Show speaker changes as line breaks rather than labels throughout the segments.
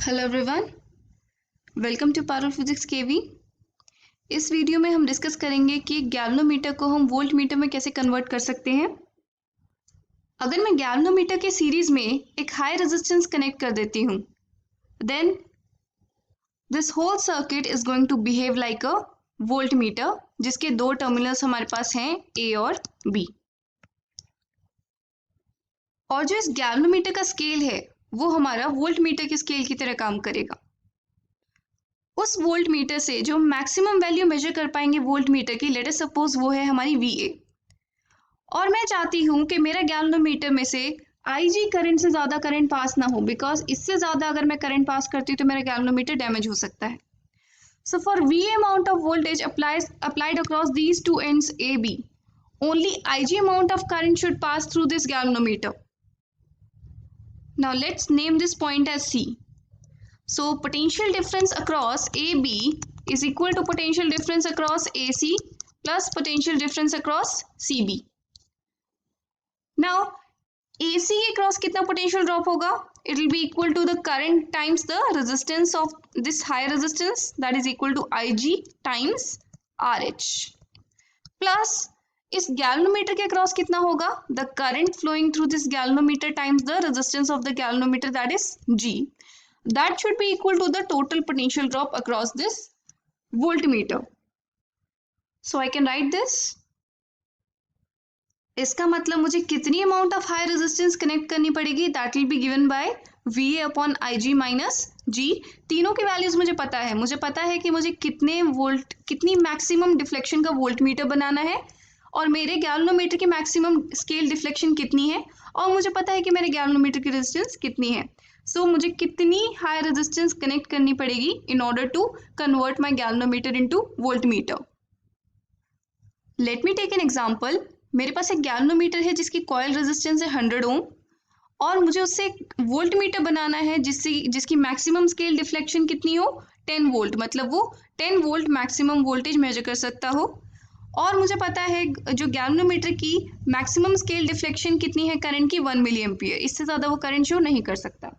Hello everyone, welcome to Parul physics KV. इस video में हम डिस्कस करेंगे कि गैल्वेनोमीटर को हम वोल्ट मीटर में कैसे कन्वर्ट कर सकते हैं। अगर मैं गैल्वेनोमीटर के सीरीज में एक हाई रेजिस्टेंस कनेक्ट कर देती हूँ, then this whole circuit is going to behave like a voltmeter, जिसके दो टर्मिनल्स हमारे पास हैं, ए और बी। और जो इस गैल्वेनोमीटर का स्केल है वो हमारा वोल्ट मीटर के स्केल की तरह काम करेगा। उस वोल्ट मीटर से जो मैक्सिमम वैल्यू मेजर कर पाएंगे वोल्ट मीटर की, लेट अस सपोज वो है हमारी VA, और मैं चाहती हूँ कि मेरा गैल्वेनोमीटर में से IG करंट से ज़्यादा करंट पास ना हो, बिकॉज इससे ज़्यादा अगर मैं करंट पास करती हूँ तो मेरा गैल्वेनोमीटर डैमेज हो सकता है। So for VA amount of voltage applied across these two ends AB, only IG amount of current should pass through this galvanometer. Now let's name this point as C. So potential difference across AB is equal to potential difference across AC plus potential difference across CB. Now AC के cross कितना potential drop होगा? It will be equal to the current times the resistance of this high resistance, that is equal to IG times RH. Plus इस galvanometer के cross कितना होगा? The current flowing through this galvanometer times the resistance of the galvanometer, that is G. That should be equal to the total potential drop across this voltmeter. So I can write this. इसका मतलब मुझे कितनी amount of high resistance connect करनी पड़ेगी? That will be given by VA upon IG minus G। तीनों की values मुझे पता है। मुझे पता है कि मुझे कितनी मैक्सिमम डिफ्लेक्शन का वोल्टमीटर बनाना है, और मेरे गैल्वेनोमीटर की मैक्सिमम स्केल डिफ्लेक्शन कितनी है, और मुझे पता है कि मेरे गैल्वेनोमीटर की रेजिस्टेंस कितनी है। सो मुझे कितनी हाई रेजिस्टेंस कनेक्ट करनी पड़ेगी in order to convert my galvanometer into voltmeter. Let me take an example. मेरे पास एक गैल्वेनोमीटर है जिसकी कॉइल रेजिस्टेंस है 100 ओम, और मुझे उससे एक वोल्टमीटर बनाना है जिसकी मैक्सिमम स्केल डिफ्लेक्शन कितनी हो, 10 वोल्ट, मतलब वो 10 वोल्ट मैक्सिमम वोल्टेज मेजर कर सकता हो। और मुझे पता है जो गैल्वेनोमीटर की मैक्सिमम स्केल डिफ्लेक्शन कितनी है करंट की, 1 मिली एम्पियर। इससे ज़्यादा वो करंट शो नहीं कर सकता।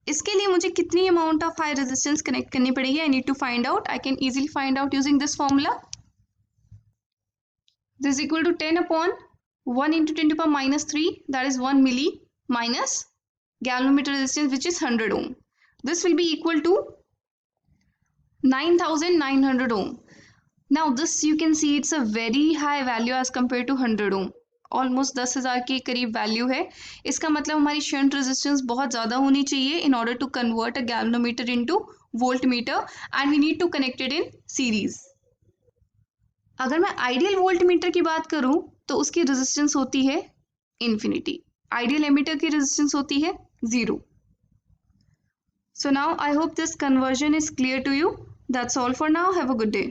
इसके लिए मुझे कितनी amount of high resistance connect करनी पड़ेगी? I need to find out. I can easily find out using this formula. This is equal to 10 upon 1 into 10 to the power minus 3, that is 1 milli, minus galvanometer resistance which is 100 ohm. This will be equal to 9900 ohm. Now this you can see it's a very high value as compared to 100 ohm. Almost 10,000 के करीब value है। इसका मतलब हमारी shunt resistance बहुत ज़्यादा होनी चाहिए in order to convert a galvanometer into voltmeter, and we need to connect it in series. अगर मैं आइडियल वोल्टमीटर की बात करूं तो उसकी रेजिस्टेंस होती है इन्फिनिटी। आइडियल एमीटर की रेजिस्टेंस होती है 0। So now I hope this conversion is clear to you. That's all for now. Have a good day.